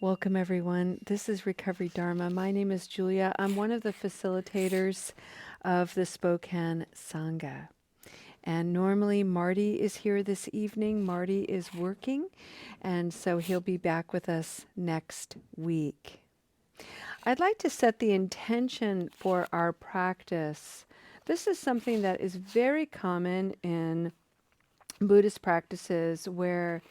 Welcome, everyone. This is Recovery Dharma. My name is Julia. I'm one of the facilitators of the Spokane Sangha. And normally Marty is here this evening. Marty is working, and so he'll be back with us next week. I'd like to set the intention for our practice. This is something that is very common in Buddhist practices where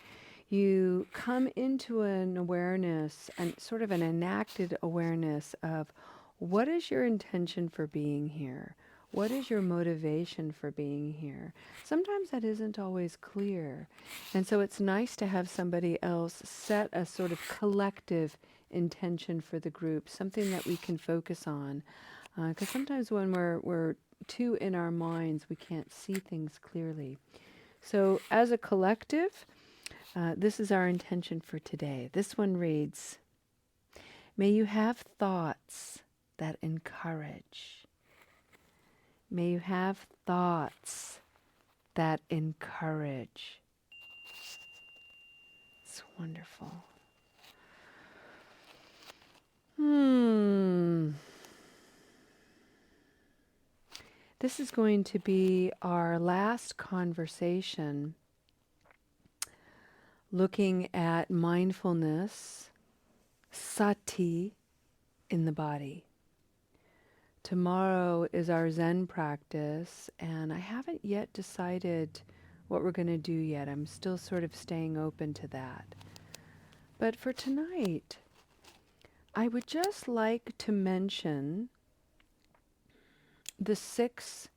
you come into an awareness and sort of an enacted awareness of what is your intention for being here? What is your motivation for being here? Sometimes that isn't always clear. And so it's nice to have somebody else set a sort of collective intention for the group, something that we can focus on. Because sometimes when we're too in our minds, we can't see things clearly. So as a collective, this is our intention for today. This one reads, may you have thoughts that encourage. May you have thoughts that encourage. It's wonderful. This is going to be our last conversation looking at mindfulness, sati, in the body. Tomorrow is our Zen practice, and I haven't yet decided what we're going to do yet. I'm still sort of staying open to that. But for tonight, I would just like to mention the 6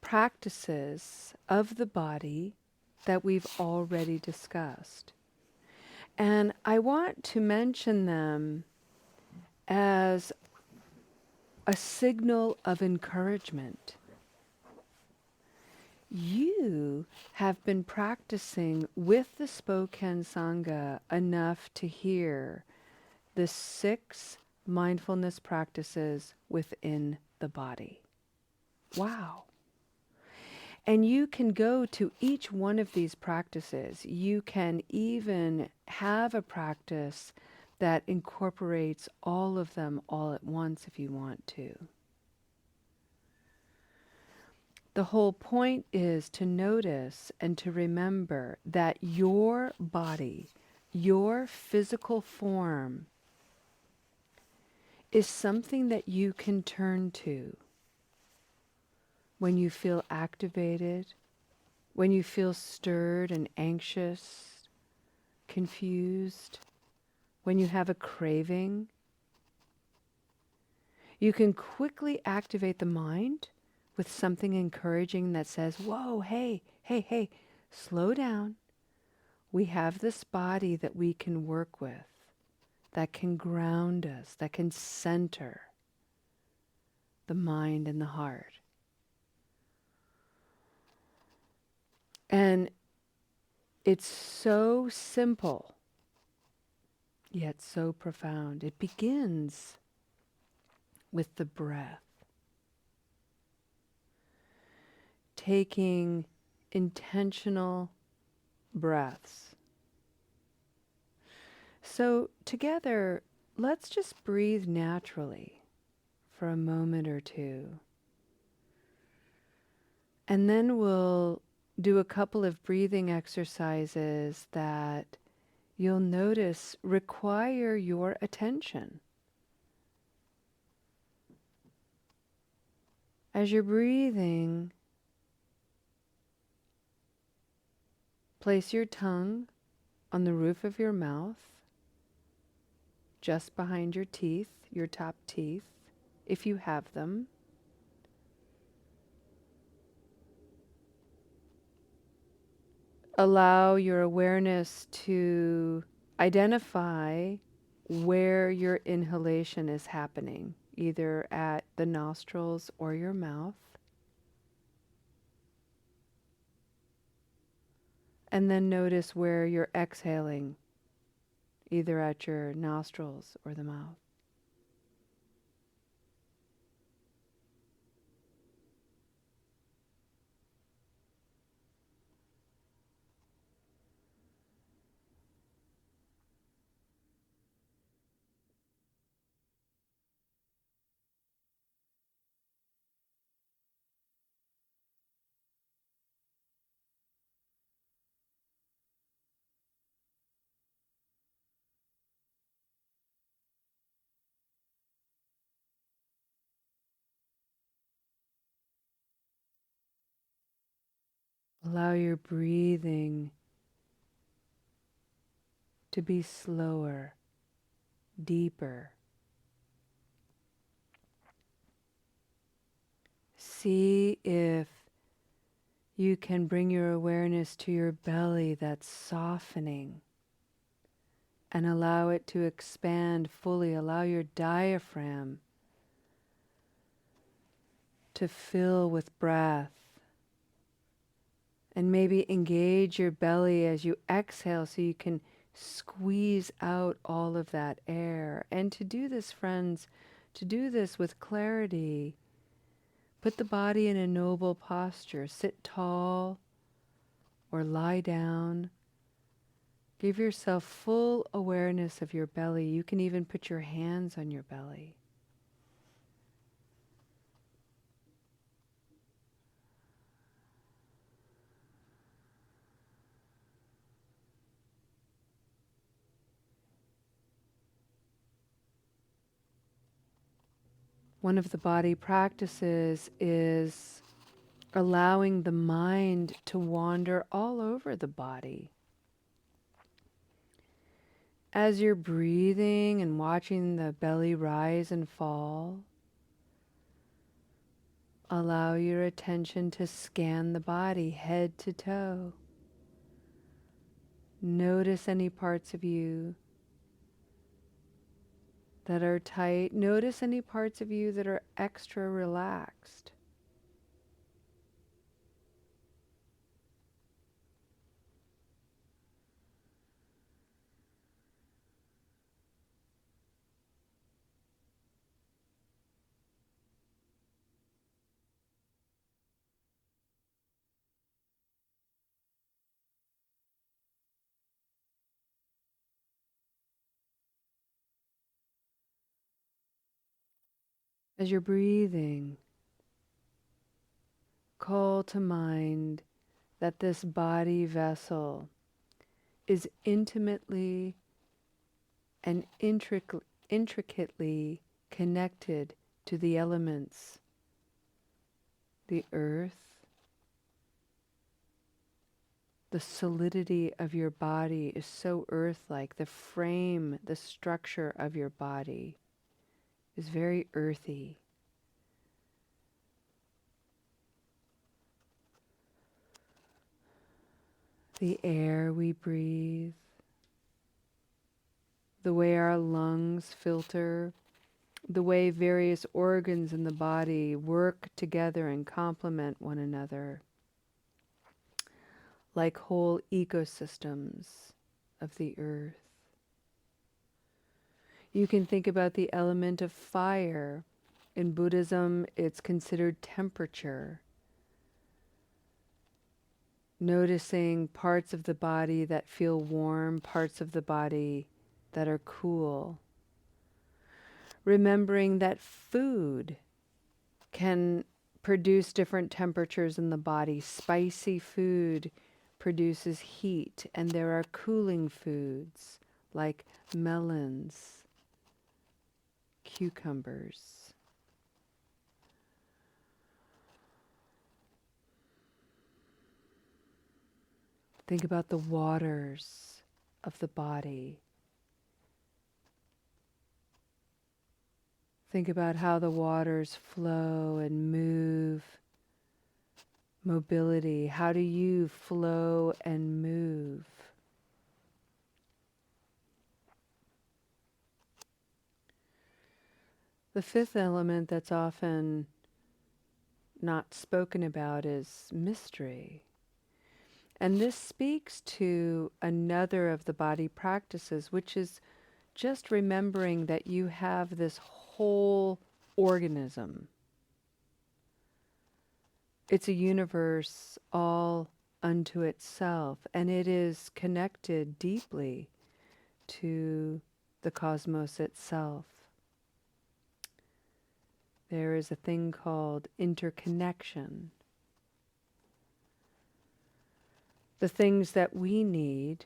practices of the body that we've already discussed. And I want to mention them as a signal of encouragement. You have been practicing with the Spokane Sangha enough to hear the 6 mindfulness practices within the body. Wow. And you can go to each one of these practices. You can even have a practice that incorporates all of them all at once if you want to. The whole point is to notice and to remember that your body, your physical form, is something that you can turn to when you feel activated, when you feel stirred and anxious, confused, when you have a craving. You can quickly activate the mind with something encouraging that says, whoa, hey, hey, hey, slow down. We have this body that we can work with, that can ground us, that can center the mind and the heart. And it's so simple, yet so profound. It begins with the breath. Taking intentional breaths. So together, let's just breathe naturally for a moment or two. And then we'll do a couple of breathing exercises that you'll notice require your attention. As you're breathing, place your tongue on the roof of your mouth, just behind your teeth, your top teeth, if you have them. Allow your awareness to identify where your inhalation is happening, either at the nostrils or your mouth. And then notice where you're exhaling, either at your nostrils or the mouth. Allow your breathing to be slower, deeper. See if you can bring your awareness to your belly that's softening and allow it to expand fully. Allow your diaphragm to fill with breath. And maybe engage your belly as you exhale so you can squeeze out all of that air. And to do this, friends, to do this with clarity, put the body in a noble posture. Sit tall or lie down. Give yourself full awareness of your belly. You can even put your hands on your belly. One of the body practices is allowing the mind to wander all over the body. As you're breathing and watching the belly rise and fall, allow your attention to scan the body head to toe. Notice any parts of you that are tight. Notice any parts of you that are extra relaxed. As you're breathing, call to mind that this body vessel is intimately and intricately connected to the elements, the earth. The solidity of your body is so earth-like. The frame, the structure of your body is very earthy. The air we breathe, the way our lungs filter, the way various organs in the body work together and complement one another, like whole ecosystems of the earth. You can think about the element of fire. In Buddhism, it's considered temperature. Noticing parts of the body that feel warm, parts of the body that are cool. Remembering that food can produce different temperatures in the body. Spicy food produces heat, and there are cooling foods like melons, cucumbers. Think about the waters of the body. Think about how the waters flow and move. Mobility. How do you flow and move? The fifth element that's often not spoken about is mystery. And this speaks to another of the body practices, which is just remembering that you have this whole organism. It's a universe all unto itself, and it is connected deeply to the cosmos itself. There is a thing called interconnection. The things that we need,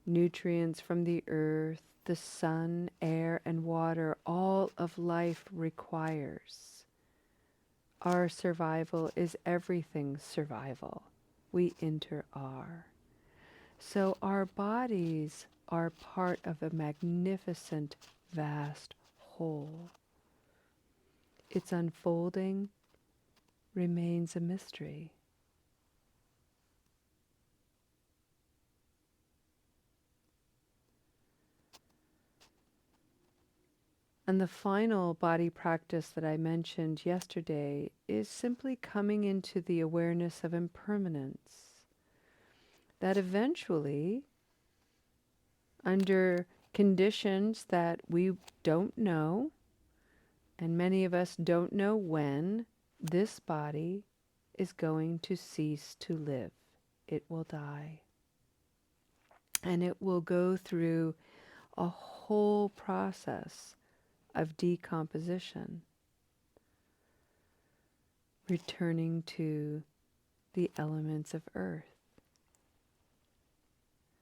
nutrients from the earth, the sun, air, and water, all of life requires. Our survival is everything's survival. we inter-are. So our bodies are part of a magnificent, vast whole. Its unfolding remains a mystery. And the final body practice that I mentioned yesterday is simply coming into the awareness of impermanence. That eventually, under conditions that we don't know, and many of us don't know when, this body is going to cease to live. It will die. And it will go through a whole process of decomposition, returning to the elements of earth.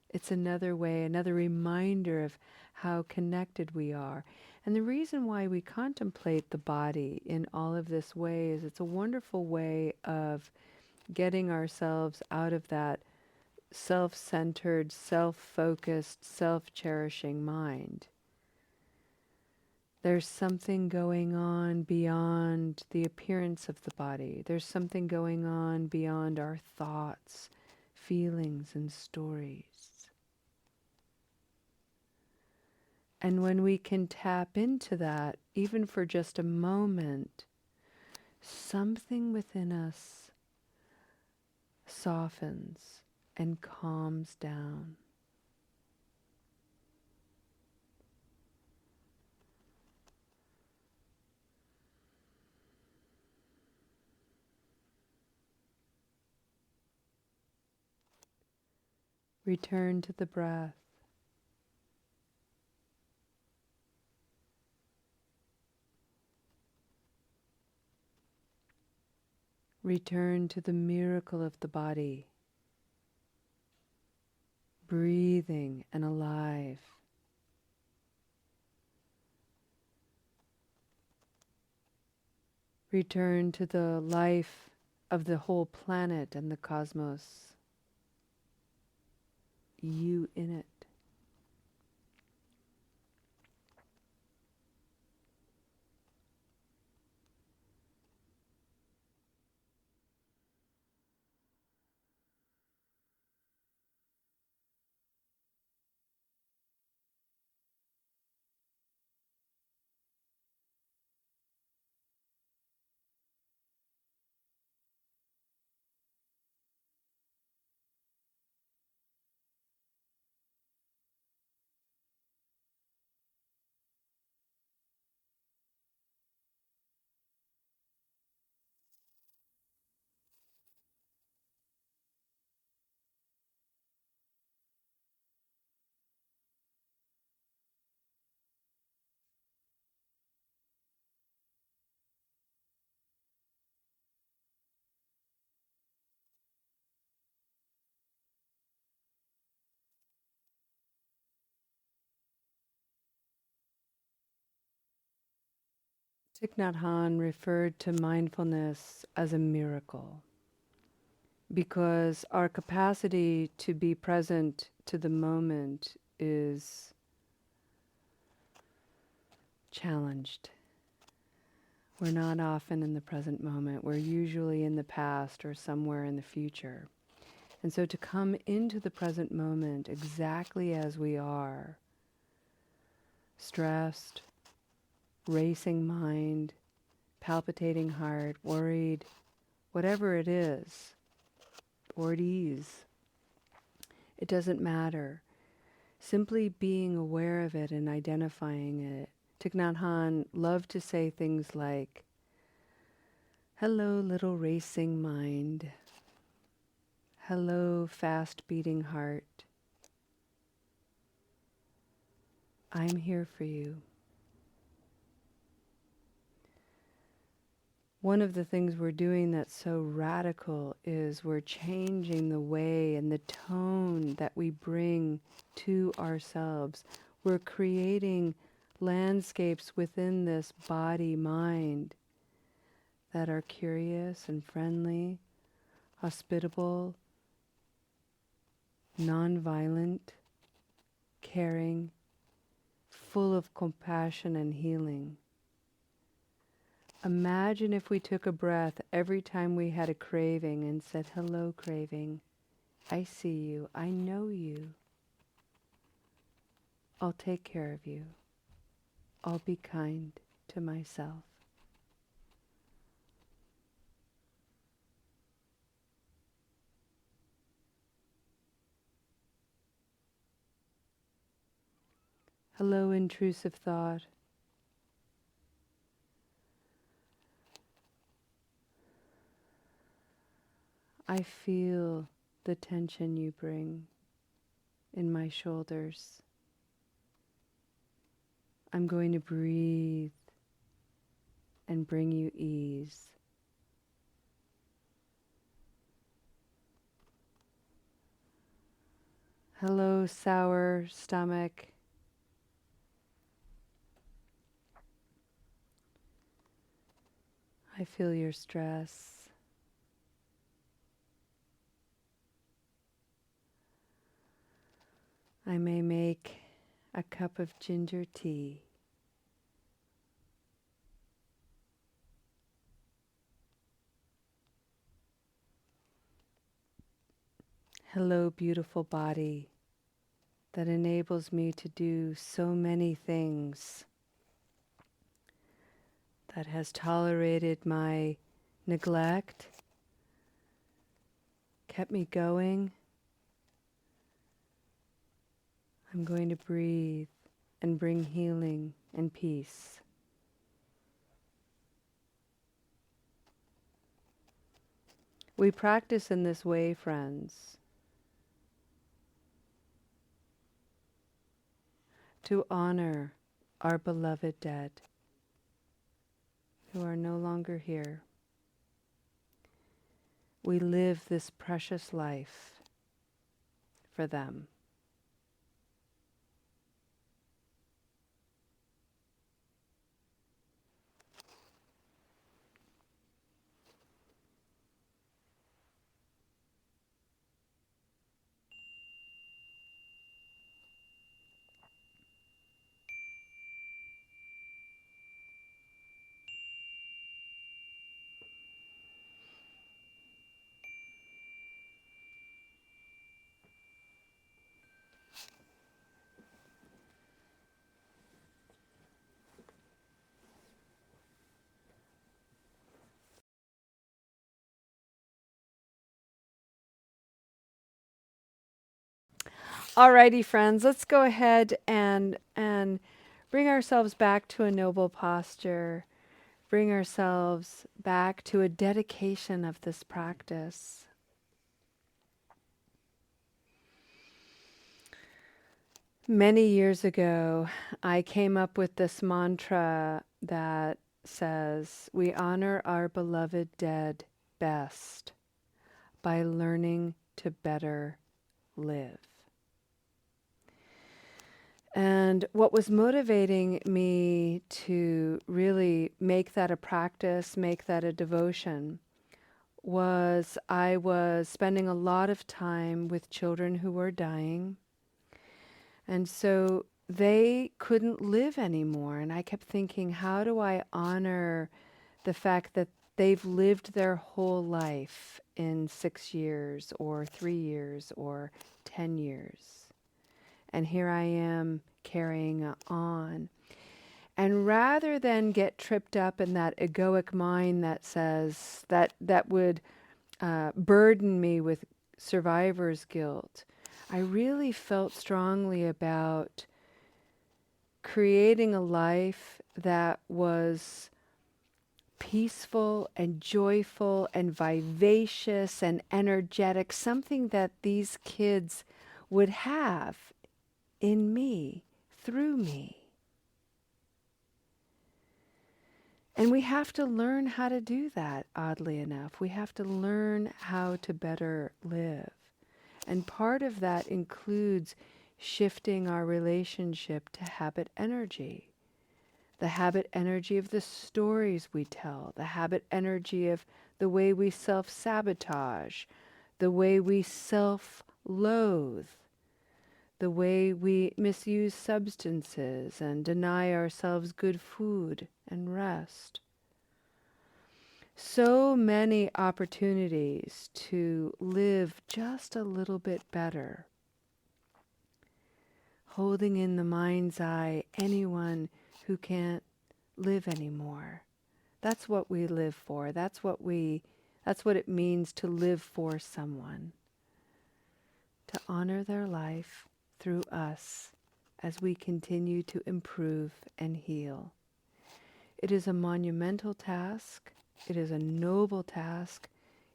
It's another way, another reminder of how connected we are. And the reason why we contemplate the body in all of this way is it's a wonderful way of getting ourselves out of that self-centered, self-focused, self-cherishing mind. There's something going on beyond the appearance of the body. There's something going on beyond our thoughts, feelings, and stories. And when we can tap into that, even for just a moment, something within us softens and calms down. Return to the breath. Return to the miracle of the body, breathing and alive. Return to the life of the whole planet and the cosmos, you in it. Thich Nhat Hanh referred to mindfulness as a miracle because our capacity to be present to the moment is challenged. We're not often in the present moment. We're usually in the past or somewhere in the future. And so to come into the present moment exactly as we are, stressed, racing mind, palpitating heart, worried, whatever it is, or at ease, it doesn't matter. Simply being aware of it and identifying it. Thich Nhat Hanh loved to say things like, "Hello, little racing mind. Hello, fast beating heart. I'm here for you." One of the things we're doing that's so radical is we're changing the way and the tone that we bring to ourselves. We're creating landscapes within this body-mind that are curious and friendly, hospitable, nonviolent, caring, full of compassion and healing. Imagine if we took a breath every time we had a craving and said, "Hello, craving. I see you. I know you. I'll take care of you. I'll be kind to myself." Hello, intrusive thought. I feel the tension you bring in my shoulders. I'm going to breathe and bring you ease. Hello, sour stomach. I feel your stress. I may make a cup of ginger tea. Hello, beautiful body that enables me to do so many things, that has tolerated my neglect, kept me going. I'm going to breathe and bring healing and peace. We practice in this way, friends, to honor our beloved dead who are no longer here. We live this precious life for them. Alrighty, friends, let's go ahead and bring ourselves back to a noble posture. Bring ourselves back to a dedication of this practice. Many years ago, I came up with this mantra that says, "We honor our beloved dead best by learning to better live." And what was motivating me to really make that a practice, make that a devotion, was I was spending a lot of time with children who were dying. And so they couldn't live anymore. And I kept thinking, how do I honor the fact that they've lived their whole life in 6 years or 3 years or 10 years? And here I am carrying on. And rather than get tripped up in that egoic mind that says that would burden me with survivor's guilt, I really felt strongly about creating a life that was peaceful and joyful and vivacious and energetic, something that these kids would have in me, through me. And we have to learn how to do that, oddly enough. We have to learn how to better live. And part of that includes shifting our relationship to habit energy. The habit energy of the stories we tell, the habit energy of the way we self-sabotage, the way we self loathe the way we misuse substances and deny ourselves good food and rest. So many opportunities to live just a little bit better. Holding in the mind's eye anyone who can't live anymore. That's what we live for. That's what it means to live for someone. To honor their life through us as we continue to improve and heal. It is a monumental task. It is a noble task.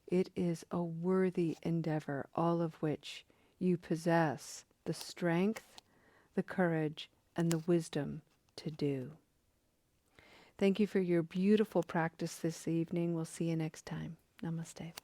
It is a worthy endeavor, all of which you possess the strength, the courage, and the wisdom to do. Thank you for your beautiful practice this evening. We'll see you next time. Namaste.